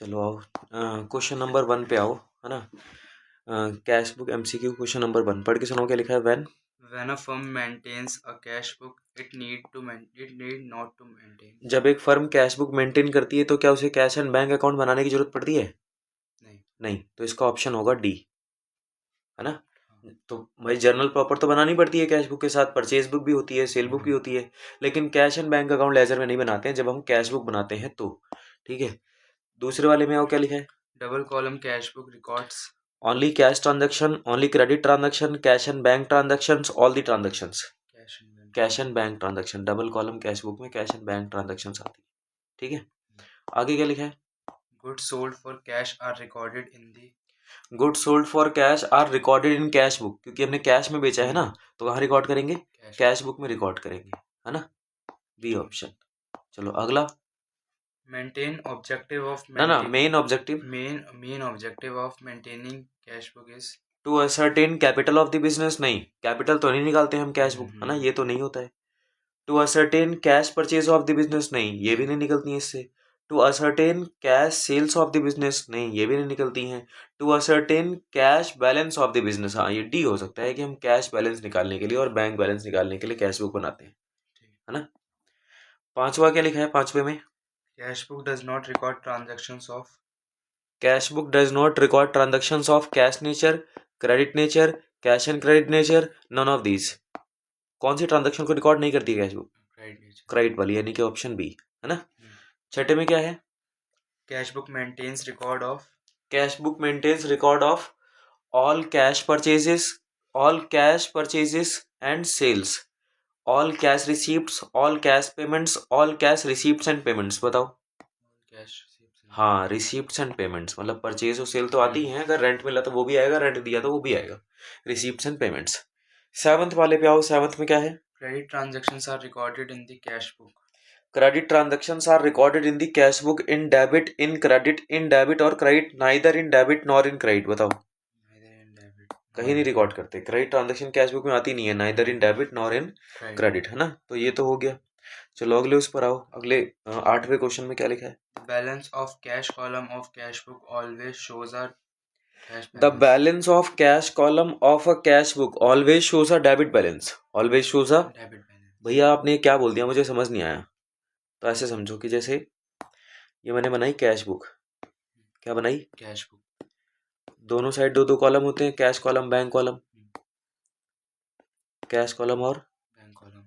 चलो आओ question number 1 पे आओ, है ना। Cash book MCQ question number 1 पढ़ के सुनाओ क्या लिखा है। When a firm maintains a cash book, it need not to maintain. जब एक फर्म कैश बुक मेंटेन करती है तो क्या उसे कैश एंड बैंक अकाउंट बनाने की जरूरत पड़ती है? नहीं, तो इसका ऑप्शन होगा डी, है ना। तो भाई जर्नल प्रॉपर तो बनानी पड़ती है कैश बुक के साथ, परचेज बुक भी होती है, सेल बुक भी होती है, लेकिन cash and bank account laser में नहीं बनाते हैं, जब हम कैश बुक बनाते हैं तो। ठीक है, दूसरे वाले में आओ क्या लिखा है। Double column cash book records only cash transaction, only credit transaction, cash and bank transactions, all the transactions. Cash and bank transaction, double column cash book में कैश एंड बैंक ट्रांजेक्शंस आती है। ठीक है, आगे क्या लिखा है। Goods sold for cash are recorded in the goods sold for cash are recorded in cash book, क्योंकि हमने कैश में बेचा है ना, तो कहाँ रिकॉर्ड करेंगे, कैश बुक में रिकॉर्ड करेंगे, है ना। B option. चलो अगला। maintain objective of ना main objective, main objective of maintaining cash book is to ascertain capital of the business. नहीं, कैपिटल तो नहीं निकालते हम कैश बुक, है ना, ये तो नहीं होता है। To ascertain cash purchase of the business, नहीं ये भी नहीं निकलती है इससे। To ascertain cash sales of the business, नहीं ये भी नहीं निकलती हैं। To ascertain cash balance of the business, हाँ ये डी हो सकता है कि हम कैश बैलेंस निकालने के लिए और बैंक बैलेंस निकालने के लिए कैश बुक बनाते हैं, है ना। पांचवा क्या लिखा है पांचवे में। cash book does not record transactions of cash book does not record transactions of cash nature, credit nature, cash and credit nature, none of these. कौन सी ट्रांजेक्शन को रिकॉर्ड नहीं करती है कैश बुक? क्रेडिट वाली, यानी कि ऑप्शन बी, है ना। छठे में क्या है। cash book maintains record of cash book maintains record of all cash purchases, all cash purchases and sales, all cash receipts, all cash payments, all cash receipts and payments. बताओ। cash हाँ, receipts and payments, मतलब purchase और sale तो आती ही हैं, अगर rent मिला तो वो भी आएगा, रेंट दिया तो वो भी आएगा, रिसीप्ट्स एंड पेमेंट्स। सेवंथ वाले पे आओ, सेवंथ में क्या है। credit transactions are recorded in the cash book credit transactions are recorded in the cash book in debit, in credit, in debit और credit, neither in debit nor in credit. बताओ। कहीं नहीं रिकॉर्ड करते, credit transaction cash book में आती नहीं है, neither in debit nor in credit, है ना। तो ये तो हो गया। चलो अगले उस पर आओ, अगले 8वें क्वेश्चन में क्या लिखा है। balance of cash column of cash book always shows a cash the balance. Balance of cash column of a cash book always shows a debit balance, always shows a. Debit balance. भैया आपने क्या बोल दिया मुझे समझ नहीं आया। तो ऐसे समझो कि जैसे ये मैंने बनाई कैश बुक, क्या बनाई, Cash book. दोनों साइड दो दो कॉलम होते हैं, cash column bank column, cash column और Bank column.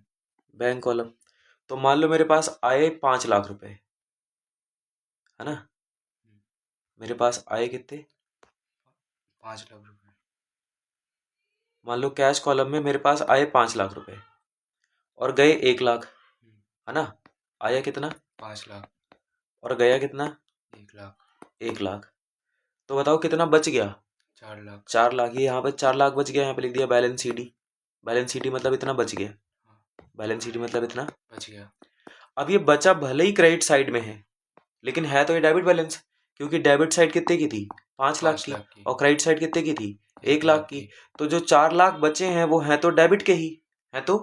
Bank column. तो मान लो मेरे पास आए 5 लाख रुपए, है ना। मेरे पास आए कितने, 5 लाख रुपए. मान लो कैश कॉलम में मेरे पास आए 5 लाख रुपए और गए 1 लाख, है ना। आया कितना, 5 लाख. और गया कितना, 1 लाख. 1 लाख। तो बताओ कितना बच गया, 4 लाख. 4 लाख। ये यहाँ पे 4 लाख बच गया, यहाँ पे लिख दिया बैलेंस सीडी। बैलेंस सीडी मतलब इतना बच गया, बैलेंस सीडी मतलब इतना बच गया. अब ये बचा भले ही क्रेडिट साइड में है, लेकिन है तो ये डेबिट बैलेंस, क्योंकि डेबिट साइड कितने की थी, 5 लाख की, और क्रेडिट साइड कितने की थी, 1 लाख की। तो जो 4 लाख बचे हैं वो हैं तो डेबिट के ही, है तो।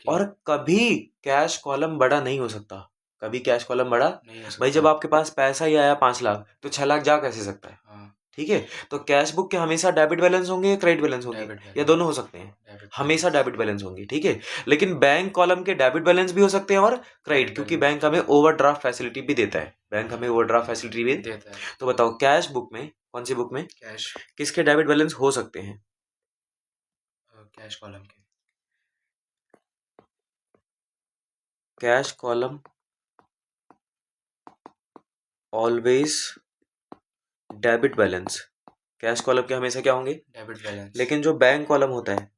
और कभी कैश कॉलम बड़ा नहीं हो सकता, कभी कैश कॉलम बड़ा नहीं हो सकता। भाई जब आपके पास पैसा ही आया 5 लाख तो 6 लाख जा कैसे सकता है। ठीक है, तो कैश बुक के हमेशा डेबिट बैलेंस होंगे या क्रेडिट बैलेंस होंगे, या दोनों हो सकते हैं, हमेशा डेबिट बैलेंस होंगे। ठीक है, लेकिन बैंक कॉलम के डेबिट बैलेंस भी हो सकते हैं और क्रेडिट, क्योंकि बैंक हमें ओवरड्राफ्ट फैसिलिटी भी देता है, बैंक हमें ओवरड्राफ्ट फैसिलिटी भी देता है। तो बताओ कैश बुक में, कौन सी बुक में, कैश किसके डेबिट बैलेंस हो सकते हैं, कैश कॉलम के. Cash column always debit balance, cash column के हमेशा क्या होंगे, डेबिट बैलेंस. लेकिन जो बैंक कॉलम होता है,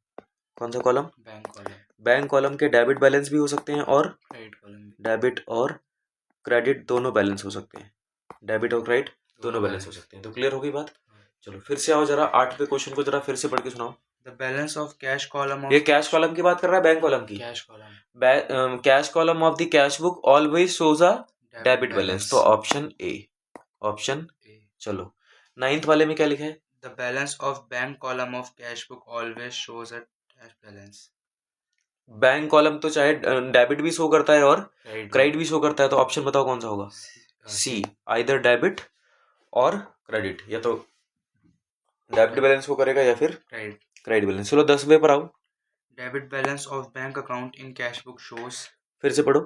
कौन सा column, bank column. Bank column के डेबिट बैलेंस भी हो सकते हैं और क्रेडिट कॉलम. डेबिट और क्रेडिट दोनों बैलेंस हो सकते हैं, डेबिट और क्रेडिट दोनों बैलेंस हो सकते हैं। तो क्लियर हो गई बात। चलो फिर से आओ जरा 8वें क्वेश्चन को जरा फिर से पढ़ के सुनाओ। The balance of cash column of ये कैश कॉलम की बात कर रहा है, बैंक कॉलम की। Cash column. Cash column of the cash book always shows a debit balance, तो ऑप्शन ए, ऑप्शन ए। चलो 9th वाले में क्या लिखा है। The balance of bank column of cash book always shows a cash balance. Bank column तो चाहे debit भी शो करता है और क्रेडिट भी शो करता है, तो ऑप्शन बताओ कौन सा होगा। सी, आइदर डेबिट और क्रेडिट, या तो डेबिट बैलेंस को करेगा या फिर क्रेडिट बैलेंस। चलो 10वें पर आओ। Debit balance of bank account in cash book shows. फिर से पढ़ो।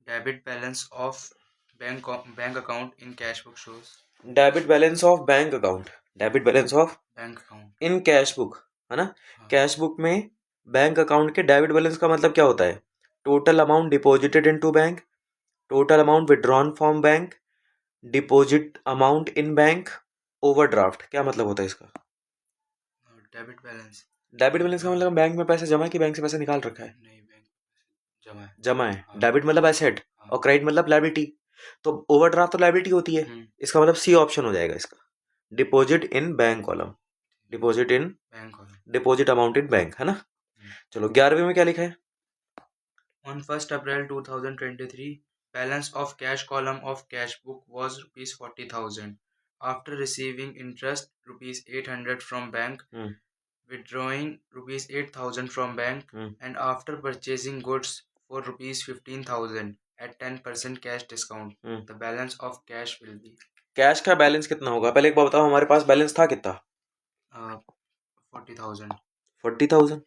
Debit balance of bank account in cash book shows. Debit balance of bank account, debit balance of bank account in cash book, है ना। हाँ। Cash book में bank account के debit balance का मतलब क्या होता है? Total amount deposited into bank, total amount withdrawn from bank, deposit amount in bank, overdraft. क्या मतलब होता है इसका? Debit balance. डेबिट बैलेंस का मतलब बैंक में पैसा जमा है कि बैंक से पैसा निकाल रखा है? नहीं, बैंक जमा है। जमा है। हाँ। डेबिट मतलब एसेट हाँ। और क्रेडिट मतलब लायबिलिटी। तो ओवरड्राफ्ट तो लायबिलिटी होती है, इसका मतलब सी ऑप्शन हो जाएगा इसका, deposit in bank column, deposit in bank column, deposit amount in bank, है ना। चलो 11वें में क्या लिखा है? On 1st April 2023, balance of cash column of cash book was rupees 40,000. After receiving interest rupees 800 from bank, withdrawing rupees 8,000 from bank, and after purchasing goods for rupees 15,000 at 10% cash discount, the balance of cash will be cash का balance कितना होगा? पहले एक बार बताओ, हमारे पास balance था कितना? 40,000. 40,000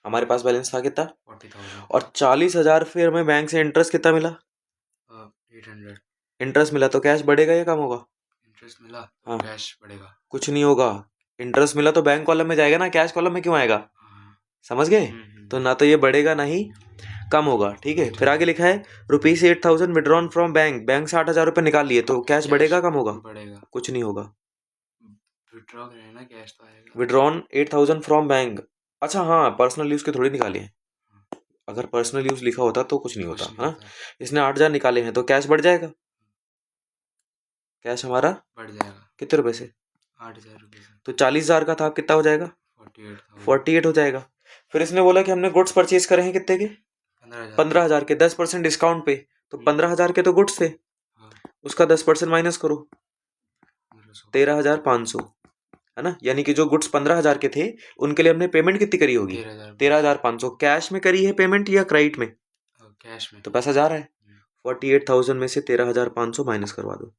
हमारे पास बैलेंस था कितना? 40,000. और 40,000 फिर हमें बैंक से इंटरेस्ट कितना मिला? 800. इंटरेस्ट मिला तो कैश बढ़ेगा या कम होगा? इंटरेस्ट मिला, हाँ। कैश बढ़ेगा। कुछ नहीं होगा। इंटरेस्ट मिला तो बैंक कॉलम में जाएगा ना, कैश कॉलम में क्यों आएगा? समझ गए? तो ना तो ये बढ़ेगा ना ही कम होगा, ठीक है। फिर आगे लिखा है rupees 8,000 withdrawn from bank, bank से 8,000 रुपये निकाल लिए, तो कैश बढ़ेगा कम होगा? बढ़ेगा। कुछ नहीं होगा। विड्रॉ करें ना, कैश तो आएगा। विड्रॉन 8,000 फ्रॉम बैंक, अच्छा हाँ, पर्सनल यूज के थोड़ी निकाले हैं। अगर पर्सनल यूज लिखा होता तो कुछ नहीं होता, है ना। इसने 8,000 निकाले हैं तो कैश बढ़ जाएगा। कैश हमारा बढ़ जाएगा। कितने रुपए से? 8,000 रुपये से। तो 40,000 का था, अब कितना हो जाएगा? 48,000 हो जाएगा। फिर इसने बोला कि हमने गुड्स परचेज करे हैं कितने के? 15,000 के, 10% डिस्काउंट पे, तो 15,000 के तो गुड्स थे, उसका 10% माइनस करो, 13,500, है ना। यानी कि जो गुड्स 15,000 के थे उनके लिए हमने पेमेंट कितनी करी होगी? 13,500। कैश में करी है पेमेंट या क्रेडिट में? कैश में। तो पैसा जा रहा है। 48,000 में से 13,500 माइनस करवा दो,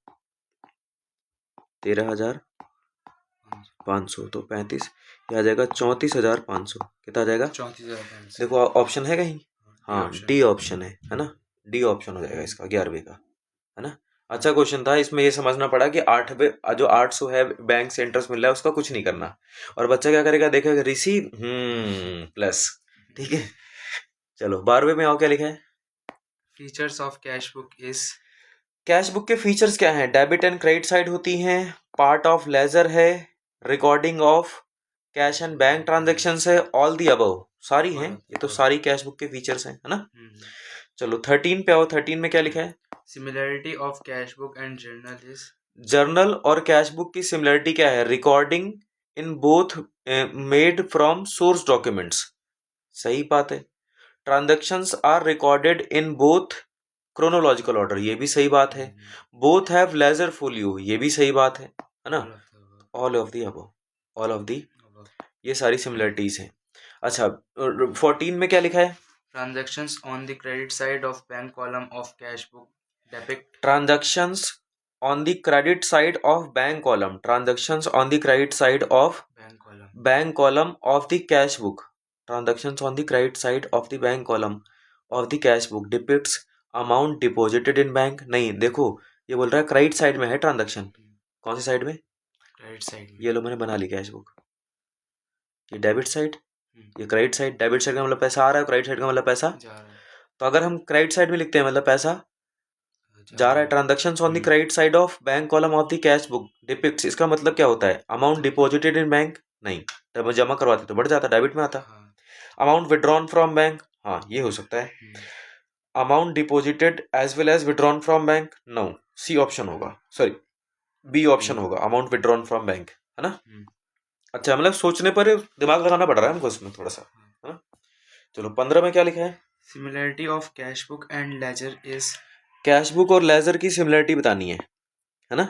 13,500 तो 35, ये आ जाएगा 34,500। कितना आ जाएगा? 34,500। देखो ऑप्शन है कहीं? हाँ, डी ऑप्शन है ना। डी ऑप्शन हो जाएगा इसका 11वें का, है ना। अच्छा क्वेश्चन था, इसमें ये समझना पड़ा कि 8वें जो 800 है बैंक से इंटरेस्ट मिल रहा है उसका कुछ नहीं करना, और बच्चा क्या करेगा, देखेगा रिसीव प्लस, ठीक है। चलो 12वें में आओ, क्या लिखा है? Features of cash book is, cash book के फीचर्स क्या हैं? डेबिट एंड क्रेडिट साइड होती हैं, पार्ट ऑफ लेजर है, recording of cash and bank transaction है, ऑल दी अबव, सारी हैं ये तो, सारी कैश बुक के फीचर्स हैं, है ना। चलो 13 पे आओ। 13 में क्या लिखा है? Similarity of cash book and journal is, journal और कैश बुक की सिमिलरिटी क्या है? Recording in both made from source documents, सही बात है। Transactions are recorded in both chronological order, ये भी सही बात है। बोथ हैव लेजर फोलियो, ये भी सही बात है ना। All of the above, all of the, ये सारी सिमिलरिटीज हैं। अच्छा 14 में क्या लिखा है? Transactions on the credit side of bank column of cash book depict, transactions on the credit side of bank column, transactions on the credit side of bank column of the cash book, transactions on the credit side of the bank column of the cash book depicts amount deposited in bank. नहीं, देखो ये बोल रहा है credit side में है transaction, कौन सी side में? Credit side. ये लो मैंने बना ली कैश बुक, ये डेबिट साइड, ये क्रेडिट साइड। डेबिट साइड का मतलब पैसा आ रहा है, क्रेडिट साइड का मतलब पैसा जा रहा है। तो अगर हम क्रेडिट साइड में लिखते हैं मतलब पैसा जा रहा है। Transactions on the credit side of bank column of the cash book depicts, इसका मतलब क्या होता है? अमाउंट डिपॉजिटेड इन बैंक, नहीं, जब जमा करवाते तो बढ़ जाता, डेबिट में आता। अमाउंट विड्रॉन फ्रॉम बैंक, हाँ ये हो सकता है। Amount deposited as well as withdrawn from bank, no, C option होगा, सॉरी बी ऑप्शन होगा, अमाउंट विड्रॉन फ्रॉम बैंक, है ना। अच्छा मतलब सोचने पर दिमाग लगाना पड़ रहा है हमको इसमें थोड़ा सा, है ना। चलो 15 में क्या लिखा है? Similarity of cash book and ledger is, cash book और लेजर की सिमिलरिटी बतानी है ना।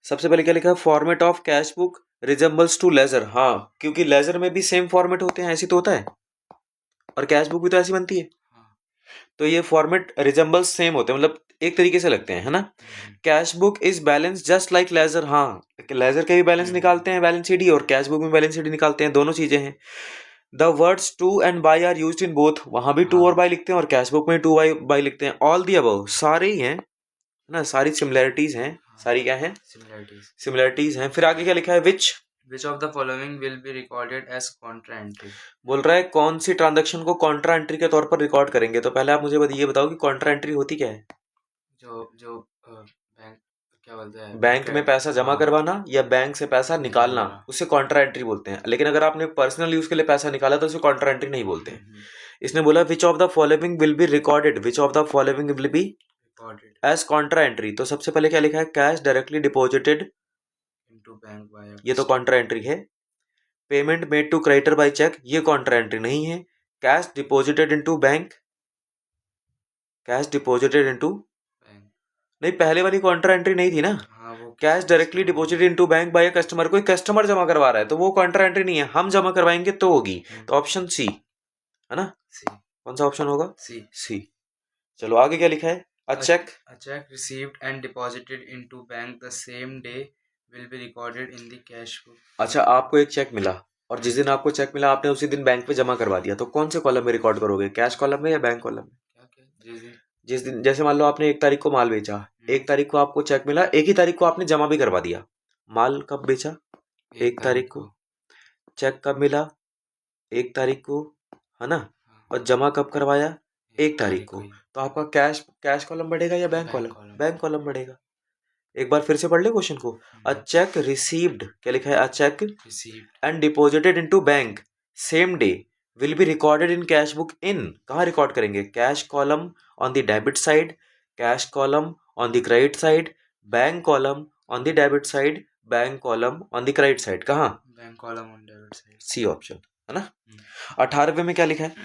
सबसे पहले क्या लिखा है? Format of cash book resembles to ledger, हाँ क्योंकि लेजर में भी सेम फॉर्मेट होते हैं, ऐसी तो होता है, और कैश बुक भी तो ऐसी बनती है। तो ये फॉर्मेट रिजेंबल्स सेम होते हैं, मतलब एक तरीके से लगते हैं, है ना। Cash book is balance just like ledger, हाँ लेजर के भी बैलेंस निकालते हैं बैलेंस शीट ही, और कैश बुक में बैलेंस शीट निकालते हैं, दोनों चीजें हैं। The words to and by are used in both, वहां भी टू और बाई लिखते हैं और कैश बुक में टू बाई लिखते हैं। ऑल दी अबव, सारे ही हैं ना, सारी सिमिलैरिटीज हैं, सारी क्या हैं, सिमिलैरिटीज हैं। फिर आगे क्या लिखा है, Which of the following will be recorded as contra entry? बोल रहा है कौन सी ट्रांजैक्शन को कॉन्ट्रा एंट्री के तौर पर रिकॉर्ड करेंगे। तो पहले आप मुझे ये बताओ कि कॉन्ट्रा एंट्री होती क्या है। जो बैंक क्या बोलते हैं, बैंक में पैसा जमा करवाना या बैंक से पैसा निकालना, उसे कॉन्ट्रा एंट्री बोलते हैं। लेकिन अगर आपने पर्सनल यूज के लिए पैसा निकाला तो उसे कॉन्ट्रा एंट्री नहीं बोलते हैं। इसने बोला which of the following will be recorded, which of the following will be as contra entry. तो सबसे पहले क्या लिखा है, cash directly deposited into bank, ये तो कॉन्ट्रा एंट्री है। Payment made to creditor by cheque, ये कॉन्ट्रा एंट्री नहीं है। Cash deposited into bank, cash deposited into, नहीं पहले वाली कॉन्ट्रा एंट्री नहीं थी ना। Cash directly deposited into bank by customer, कोई कस्टमर जमा करवा रहा है तो वो कॉन्ट्रा एंट्री नहीं है, हम जमा करवाएंगे तो होगी। तो ऑप्शन सी है ना, कौन सा ऑप्शन होगा, सी। चलो आगे क्या लिखा है, a check received and deposited into bank the same day will be recorded in the cash book. अच्छा, आपको एक चेक मिला और जिस दिन आपको चेक मिला आपने उसी दिन बैंक पे जमा करवा दिया, तो कौन से कॉलम में रिकॉर्ड करोगे, कैश कॉलम में या बैंक कॉलम में। जिस दिन जैसे मान लो आपने 1 तारीख को माल बेचा, 1 तारीख को आपको चेक मिला, 1 ही तारीख को आपने जमा भी करवा दिया। माल कब बेचा, 1 तारीख को, चेक कब मिला, 1 तारीख को, है ना, और जमा कब करवाया, 1 तारीख को। तो आपका कैश कॉलम बढ़ेगा या बैंक कॉलम, बैंक कॉलम बढ़ेगा। एक बार फिर से पढ़ ले क्वेश्चन को, अ चेक रिसीव्ड, क्या लिखा है, a cheque received and deposited into bank same day will be recorded in cash book in, कहाँ रिकॉर्ड करेंगे, cash column on the debit side, cash column on the credit side, bank column on the debit side, bank column on the credit side, कहाँ, bank column on debit side, C option है ना। 18वें में क्या लिखा है,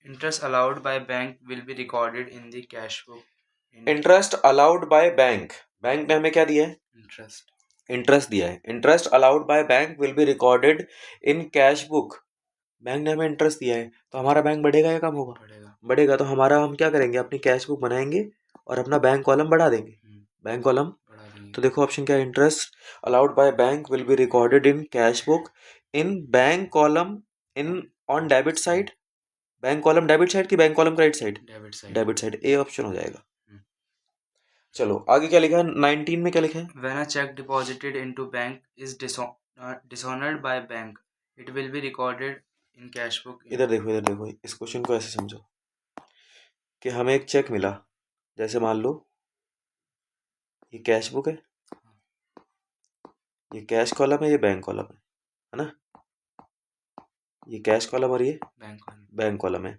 interest allowed by bank will be recorded in the cash book, interest allowed by bank, bank ने हमें क्या दिया है, इंटरेस्ट दिया है। Interest allowed by bank will be recorded in cash book, bank ने हमें इंटरेस्ट दिया है तो हमारा बैंक बढ़ेगा या कम होगा, बढ़ेगा। तो हमारा हम क्या करेंगे, अपनी कैश बुक बनाएंगे और अपना बैंक कॉलम बढ़ा देंगे, बैंक कॉलम। तो देखो ऑप्शन क्या है, interest allowed by bank will be recorded in cash book in bank column in on debit side, bank column debit side की bank column credit side, debit side, A option हो जाएगा। चलो आगे क्या लिखा है, 19 में क्या लिखा है, when a check deposited into bank is dishonoured by bank it will be recorded in cash book. इधर देखो इस क्वेश्चन को ऐसे समझो कि हमें एक चेक मिला, जैसे मान लो ये कैश बुक है, ये कैश कॉलम है, ये बैंक कॉलम है ना, ये कैश कॉलम और ये बैंक कॉलम है।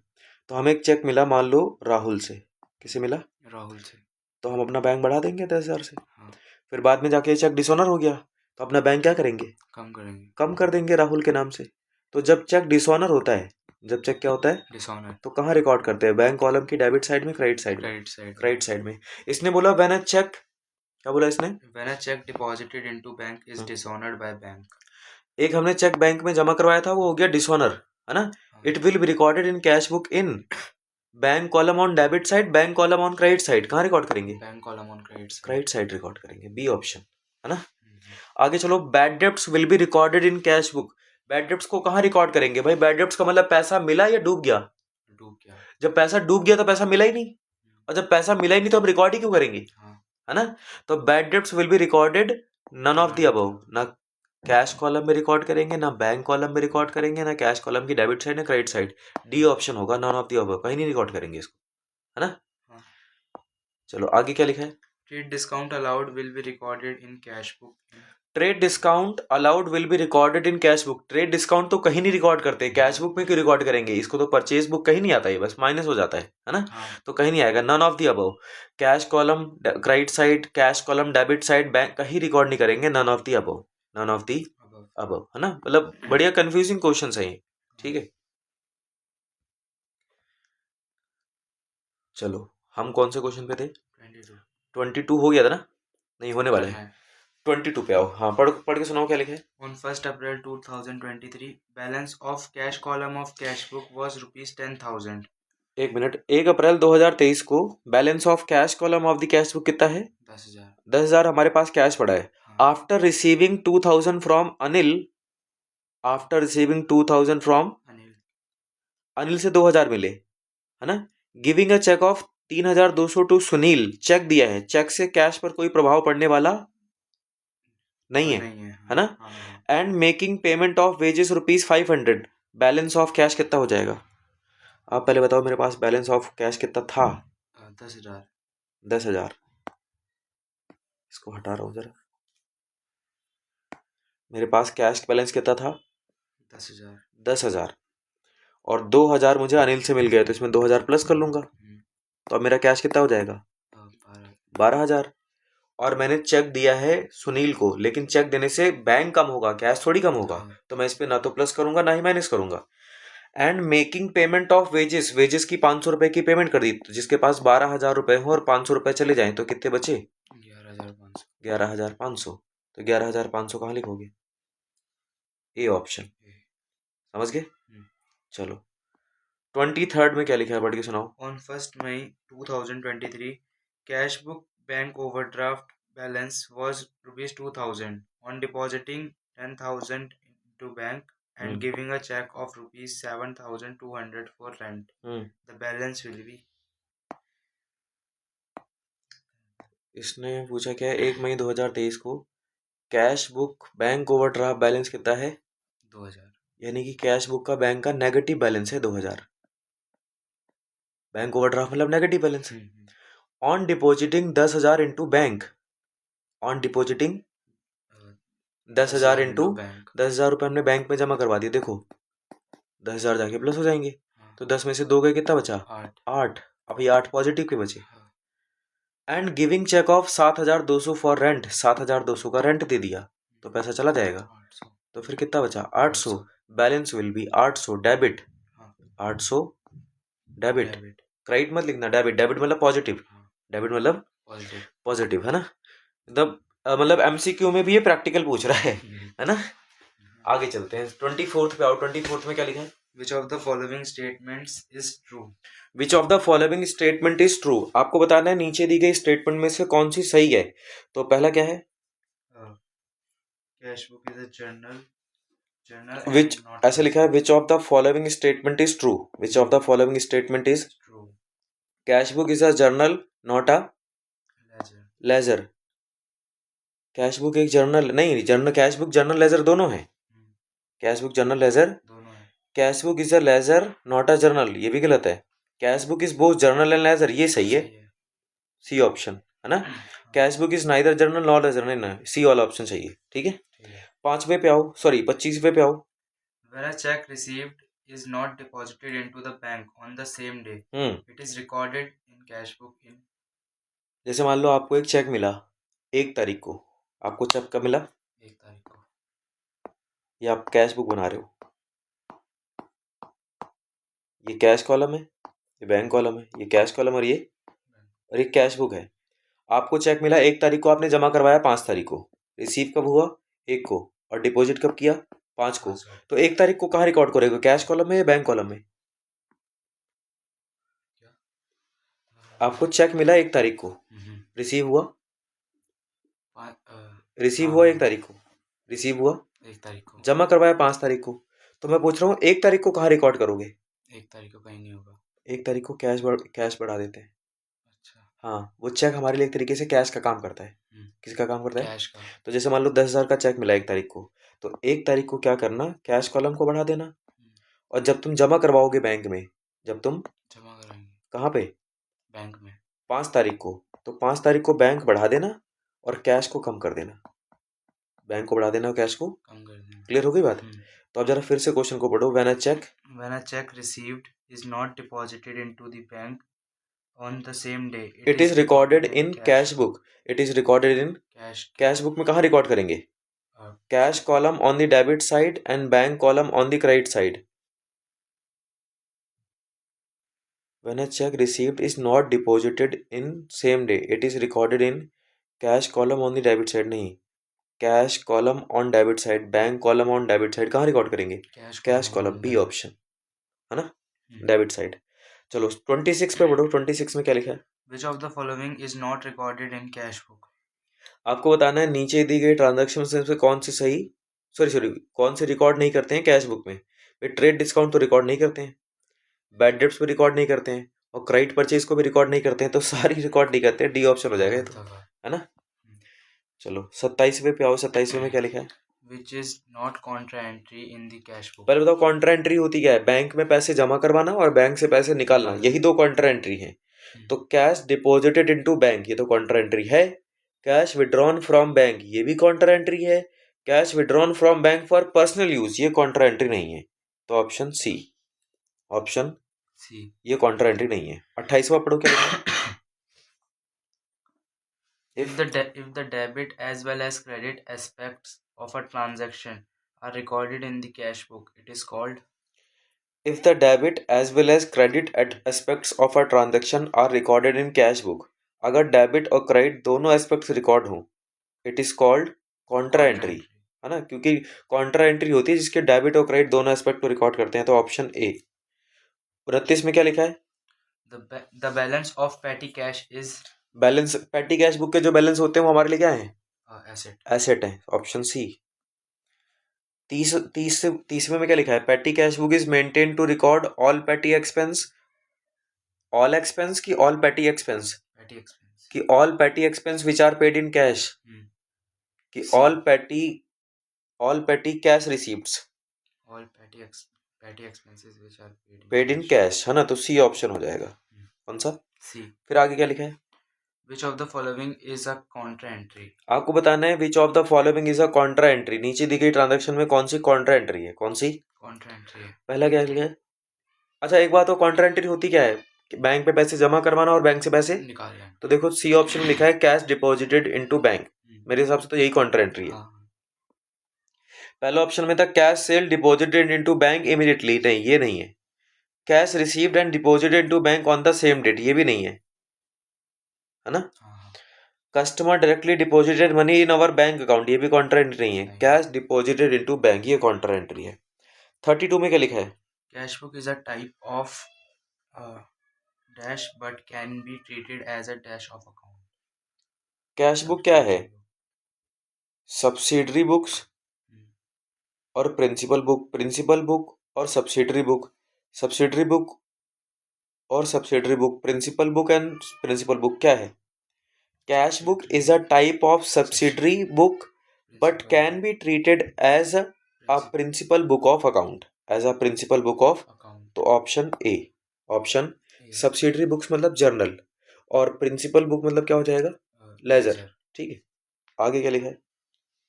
तो हमें एक चेक मिला मान लो राहुल से, किसे मिला, राहुल से, तो हम अपना बैंक बढ़ा देंगे 10,000 से। फिर बाद में जाके चेक डिसऑनर हो गया तो अपना बैंक क्या करेंगे, कम कर देंगे राहुल के नाम से। तो जब चेक डिसऑनर होता है, जब चेक क्या होता है डिसऑनर, तो कहाँ रिकॉर्ड करते हैं, बैंक कॉलम की डेबिट साइड में, क्रेडिट साइड में। इसने बोला व्हेन अ चेक, क्या बोला इसने, when a check deposited into bank is dishonoured by bank. एक हमने चेक बैंक में जमा करवाया था वो हो गया डिसऑनर, है ना। It will be recorded in cash book in bank column on debit side, bank column on credit side, कहाँ रिकॉर्ड करेंगे, bank column on credit side record करेंगे, बी ऑप्शन है ना। आगे चलो, bad debts will be recorded in cash book, bad debts को कहाँ record करेंगे भाई, बैड डेब्ट्स का मतलब पैसा मिला या डूब गया, जब पैसा डूब गया तो पैसा मिला ही नहीं, और जब पैसा मिला ही नहीं तो हम रिकॉर्ड ही क्यों करेंगे, है ना। तो bad debts will be recorded none of the above, ना कैश कॉलम में रिकॉर्ड करेंगे, ना बैंक कॉलम में रिकॉर्ड करेंगे, ना कैश कॉलम की डेबिट साइड, ना क्रेडिट साइड, डी ऑप्शन होगा, नन ऑफ द अबव, कहीं नहीं रिकॉर्ड करेंगे इसको, है ना। चलो आगे क्या लिखा है, trade discount allowed will be recorded in cash book, trade discount allowed will be recorded in cash book, trade discount तो कहीं नहीं रिकॉर्ड करते, कैश बुक में क्यों रिकॉर्ड करेंगे इसको, तो परचेज बुक कहीं नहीं आता है, बस माइनस हो जाता है ना। तो कहीं नहीं आएगा, none of the above, cash column credit side, cash column debit side, bank कहीं रिकॉर्ड नहीं करेंगे, none of the above, none of the above, है ना। मतलब बढ़िया कंफ्यूजिंग क्वेश्चन है ये, ठीक है। चलो हम कौन से क्वेश्चन पे थे, 22 हो गया था ना, नहीं होने वाला है, 22 पे आओ। हाँ पढ़ के सुनाओ क्या लिखा है। On 1st April 2023, balance of cash column of cash book was rupees 10,000. एक मिनट, 1 अप्रैल 2023 को balance of cash column of the cash book कितना है? 10,000। 10,000 हमारे पास कैश पड़ा है। हाँ। After receiving 2000 from Anil, after receiving 2000 from Anil. Anil से 2000 मिले, है ना। Giving a cheque of 3200 to Sunil, cheque दिया है, चेक से कैश पर कोई प्रभाव पड़ने वाला नहीं है, नहीं है। है ना। And making payment of wages ₹500, balance of cash कितना हो जाएगा? आप पहले बताओ, मेरे पास बैलेंस ऑफ कैश कितना था? 10,000। 10,000। इसको हटा रहा हूँ जरा। मेरे पास कैश बैलेंस कितना था? 10,000। 10,000। और 2,000 मुझे अनिल से मिल गए, तो इसमें 2,000 प्लस कर लूंगा, तो अब मेरा कैश कितना हो जाएगा? 12,000। और मैंने चेक दिया है सुनील को, लेकिन चेक देने से बैंक कम होगा, कैश थोड़ी कम होगा। तो मैं इस पे ना तो प्लस करूंगा ना ही माइनस करूंगा। And making payment of wages, wages की 500 रुपए की पेमेंट कर दी, तो जिसके पास 12,000 रुपए हो और 500 रुपए चले जाएं तो कितने बचे? 11,500। 11,500। तो 11,500 कहाँ लिखोगे? A option. समझ गए? चलो 23rd में क्या लिखा है, पढ़ के सुनाओ। On 1st May 2023, cash book bank overdraft balance was rupees 2,000. On depositing 10,000 into bank and giving a check of rupees 7,200 for rent, the balance will be. इसने पूछा क्या है, 1 मई 2023 को cash book bank overdraft balance कितना है? 2,000। यानी कि cash book का बैंक का नेगेटिव बैलेंस है 2,000। बैंक ओवरड्राफ्ट मतलब negative balance. On depositing 10,000 into bank, on depositing 10,000 into 10,000 रुपये हमने बैंक में जमा करवा दिए, देखो 10,000 जाके प्लस हो जाएंगे, तो 10 में से 2 गए, कितना बचा? 8। अब ये 8 पॉजिटिव के बचे। And giving cheque of 7,200 for rent, 7,200 का रेंट दे दिया, तो पैसा चला जाएगा, तो फिर कितना बचा? 800। Balance will be 800 debit, 800 debit. Credit मत लिखना, डेबिट, डेबिट मतलब पॉजिटिव, डेबिट मतलब पॉजिटिव, है ना। मतलब एमसीक्यू में भी ये प्रैक्टिकल पूछ रहा है ना। आगे चलते हैं, 24th पे आओ। 24th में क्या लिखा है? Which of the following statements is true? Which of the following statement is true, आपको बताना है नीचे दी गई स्टेटमेंट में से कौन सी सही है। तो पहला क्या है? Cash book is a journal, which, ऐसे लिखा है, which of the following statement is true, which of the following statement is true. Cash book is a journal not a ledger. Cash book एक जर्नल नहीं, journal, cash book journal ledger दोनों है। Cash book journal ledger दोनों है। Cash book is a ledger not a journal, ये भी गलत है। Cash book is both journal and laser, ये सही है, सी ऑप्शन, है ना। Cash book is neither journal not a journal, ना, सी वाला ऑप्शन चाहिए, ठीक है। 5वें पे आओ, सॉरी 25वें पे आओ। When a check received is not deposited into the bank on the same day, it is recorded in cash book in. जैसे मान लो आपको एक चेक मिला 1 तारीख को, आपको चेक कब मिला? 1 तारीख को। ये आप कैश बुक बना रहे हो, ये कैश कॉलम है, ये बैंक कॉलम है, ये कैश कॉलम और ये कैश बुक है। आपको चेक मिला 1 तारीख को, आपने जमा करवाया 5 तारीख को, रिसीव कब हुआ? 1 को, और डिपॉजिट कब किया? 5 को। तो 1 तारीख को कहाँ रिकॉर्ड करेगा, कैश कॉलम में या बैंक कॉलम में? आपको चेक मिला 1 तारीख को, रिसीव हुआ, रिसीव हुआ 1 तारीख को, रिसीव हुआ 1 तारीख को, जमा करवाया 5 तारीख को। तो मैं पूछ रहा हूँ 1 तारीख को कहाँ रिकॉर्ड करोगे? 1 तारीख को कहीं नहीं होगा। 1 तारीख को कैश बढ़ा देते हैं। अच्छा। हाँ, वो चेक हमारे लिए एक तरीके से कैश का काम करता है। किसका काम करता है? कैश का। तो जैसे मान लो 10,000 का चेक मिला 1 तारीख को, तो 1 तारीख को क्या करना, कैश कॉलम को बढ़ा देना, और जब तुम जमा करवाओगे बैंक में, जब तुम जमा कराएंगे कहाँ पे? बैंक में, 5 तारीख को, तो 5 तारीख को बैंक बढ़ा देना और कैश को कम कर देना, बैंक को बढ़ा देना और कैश को कम कर देना। क्लियर हो गई बात? तो अब जरा फिर से क्वेश्चन को पढ़ो। When When a check received is not deposited into the bank on the same day, it is recorded in cash book, it is recorded in cash book में कहाँ रिकॉर्ड करेंगे? Cash column on the debit side and bank column on the credit side. When a check received is not deposited in same day, it is recorded in cash column on the debit side, नहीं, cash column on debit side, bank column on debit side, कहाँ record करेंगे? Cash column, B option, है ना, debit side. चलो 26 पे पढ़ो, 26 में क्या लिखा है? Which of the following is not recorded in cash book? आपको बताना है नीचे दी गई ट्रांजैक्शन से कौन से सही, सॉरी कौन से रिकॉर्ड नहीं करते हैं कैश बुक में। भाई ट्रेड डिस्काउंट तो रिकॉर्ड नहीं करते हैं, बैड डेब्ट्स भी रिकॉर्ड नहीं करते हैं, और क्रेडिट परचेज को भी रिकॉर्ड नहीं करते हैं, तो सारी रिकॉर्ड नहीं करते हैं। डी ऑप्शन हो जाएगा ये तो, है ना। चलो 27वें पे आओ, 27वें में क्या लिखा है? Which is not contra entry in the cash book? पहले बताओ कॉन्ट्रा एंट्री होती क्या है? बैंक में पैसे जमा करवाना और बैंक से पैसे निकालना, यही दो कॉन्ट्रा एंट्री है। तो कैश डिपॉजिटेड इनटू बैंक, ये तो कॉन्ट्रा एंट्री है। कैश विड्रॉन फ्रॉम बैंक, ये भी कॉन्ट्रा एंट्री है। Cash withdrawn from bank for personal use, ये कॉन्ट्रा एंट्री नहीं है। तो ऑप्शन सी, ऑप्शन C. ये कॉन्ट्रा एंट्री नहीं है। 28वां पढ़ो क्या लिखा है? If the debit as well as credit aspects of a transaction are recorded in the cash book, it is called. If the debit as well as credit aspects of a transaction are recorded in cash book, अगर debit और credit दोनों aspects record हो, it is called Contra entry, है ना, क्योंकि Contra entry होती है जिसके डेबिट और क्रेडिट दोनों एस्पेक्ट को रिकॉर्ड करते हैं। तो ऑप्शन ए। 29 में क्या लिखा है? The balance of petty cash is. Balance, पेटी कैश बुक के जो बैलेंस होते हैं वो हमारे लिए क्या है? Asset. एसेट है, ऑप्शन सी। 30वें में क्या लिखा है? Petty cash book is maintain to record all petty expense, all expense की all petty expense, Petty expense. कि all petty expense which are paid in cash, कि all petty cash receipts, All petty expenses which are paid in cash, है ना। तो C option हो जाएगा। कौन सा? C. फिर आगे क्या लिखा है? Which of the following is a contra entry? आपको बताना है which of the following is a Contra entry. नीचे दी गई ट्रांजैक्शन में कौन सी कॉन्ट्रा एंट्री है? कौन सी Contra entry है। पहला क्या लिखा है? अच्छा एक बात, तो कॉन्ट्रा एंट्री होती क्या है? कि बैंक पे पैसे जमा करवाना और बैंक से पैसे निकालना। तो देखो सी ऑप्शन में लिखा है कैश डिपॉजिटेड इनटू बैंक, मेरे हिसाब से तो यही कॉन्ट्रा एंट्री है। पहला ऑप्शन में था cash sale deposited into bank immediately, नहीं ये नहीं है। Cash received and deposited into bank on the same date, ये भी नहीं है ना। Customer directly deposited money in our bank account, ये भी कॉन्ट्रा एंट्री नहीं है। कैश डिपॉजिटेड इनटू बैंक, ये कॉन्ट्रा एंट्री है। 32 में क्या लिखा है? Cash book is a type of dash but can be treated as a dash of account. Cash book क्या है? सब्सिडरी बुक्स और प्रिंसिपल बुक, प्रिंसिपल बुक और सब्सिडरी बुक, सब्सिडरी बुक और subsidiary book, principal book and principal book क्या है? Cash book is a type of subsidiary book but can be treated as a principal book of account, as a principal book of. तो option A, option subsidiary books मतलब journal और principal book मतलब क्या हो जाएगा? Laser. ठीक है, आगे क्या लिखा है?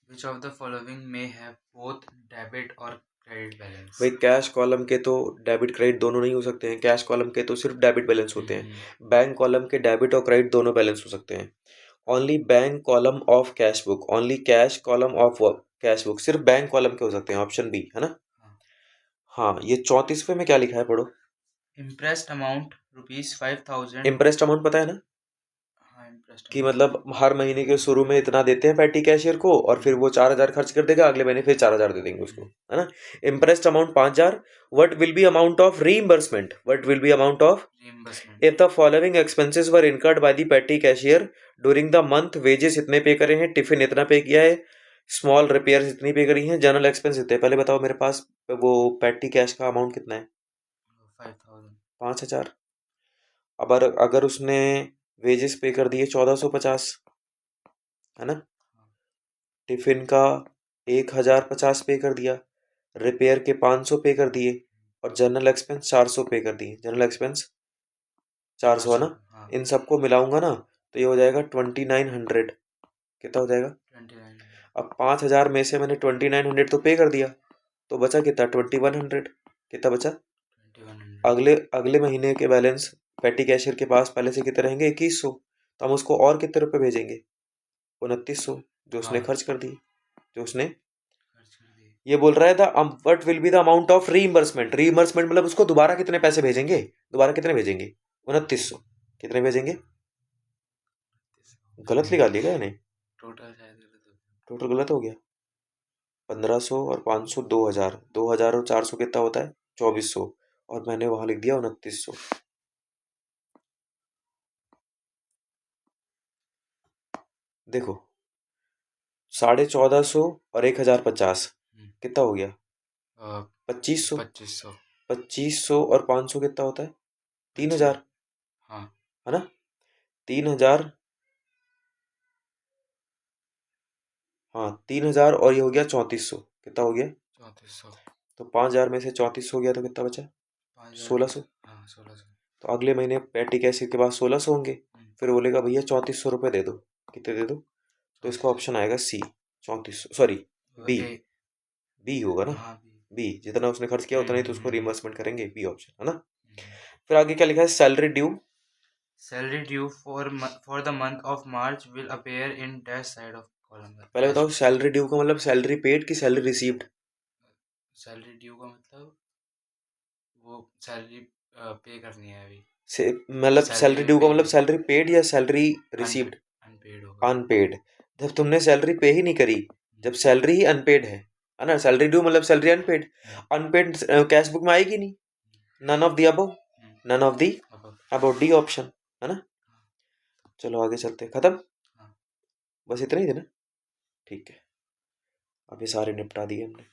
Which of the following may have both debit or credit balance? भाई कैश कॉलम के तो डेबिट क्रेडिट दोनों नहीं हो सकते हैं, कैश कॉलम के तो सिर्फ डेबिट बैलेंस होते हैं। बैंक कॉलम के डेबिट और क्रेडिट दोनों बैलेंस हो सकते हैं। Only bank column of cash book, only cash column of cash book, सिर्फ बैंक कॉलम के हो सकते हैं, ऑप्शन बी, है ना। हाँ, ये 34वें में क्या लिखा है पढ़ो। Impressed amount ₹5,000। इम्प्रेस्ड अमाउंट पता है ना, कि मतलब हर महीने के शुरू में इतना देते हैं पेटी कैशियर को और फिर वो 4,000 खर्च कर देगा, अगले महीने फिर 4,000 दे देंगे उसको, है ना। Imprest amount 5,000। What will be amount of reimbursement, what will be amount of if the following expenses were incurred by the petty cashier during the month. Wages इतने पे करे हैं, टिफिन इतना पे किया है, स्मॉल रिपेयर्स इतनी पे करी हैं, जनरल एक्सपेंस इतने। पहले बताओ मेरे पास वो पेटी कैश का अमाउंट कितना है? 5,000। अब अगर उसने वेजेस पे कर दिए 1,450, है ना। टिफिन का 1,050 पे कर दिया, रिपेयर के 500 पे कर दिए और जनरल एक्सपेंस 400 पे कर दिए। जनरल एक्सपेंस 400 है ना। इन सबको मिलाऊंगा ना तो ये हो जाएगा 2,900। कितना हो जाएगा? 29। अब 5,000 में से मैंने 2,900 तो पे कर दिया, तो बचा कितना? 2,100। कितना बचा? 2100। अगले महीने के बैलेंस पेटी कैशियर के पास पहले से कितने रहेंगे? 2,100। तो हम उसको और कितने रुपए भेजेंगे? 2,900 जो उसने खर्च कर दी, जो उसने ये बोल रहा है the what will be the amount of reimbursement. Reimbursement मतलब उसको दोबारा कितने पैसे भेजेंगे? दोबारा कितने भेजेंगे? 2,900। कितने भेजेंगे? गलत लिखा दिया क्या नहीं? टोटल गलत हो गया। 1,500 और 500 2,000, 2,000 और 400 कितना होता है? 2,400, और मैंने वहां लिख दिया 2,900। देखो 1450 और 1050 कितना हो गया? 2500। 2500। 2500 और 500 कितना होता है? 3000, हाँ है ना? 3000, हाँ 3000 और ये हो गया 3400, कितना हो गया? 3400। तो 5000 में से 3400 हो गया तो कितना बचा? 1600। हाँ 1600। तो अगले महीने पेटी कैश के बाद 1600 होंगे। फिर बोलेगा भैया 3400 रुपये दे दो। कितने दे दो? तो इसका ऑप्शन आएगा सी, 3400, सॉरी बी। बी होगा ना? हाँ बी, जितना उसने खर्च किया उतना ही तो उसको रिइंबर्समेंट करेंगे, बी ऑप्शन है ना। हम्म। फिर आगे क्या लिखा है? Salary due. Salary due for the month of March will appear in dash side of column. पहले बताओ सैलरी ड्यू का मतलब सैलरी पेड की सैलरी रिसीव्ड? सैलरी ड्यू का मतलब वो सैलरी पे करनी है अभी। से मतलब सैलरी ड्यू का मतलब सैलरी पेड या सैलरी रिसीव्ड? अनपेड होगा। अनपेड। जब तुमने सैलरी पे ही नहीं करी, जब सैलरी ही अनपेड है ना, सैलरी ड्यू मतलब salary unpaid. Unpaid cash book में आएगी नहीं। None of the above, none of the above, D option है ना। चलो आगे चलते हैं, खत्म। बस इतना ही थे ना? ठीक है, अब ये सारे निपटा दिए हमने।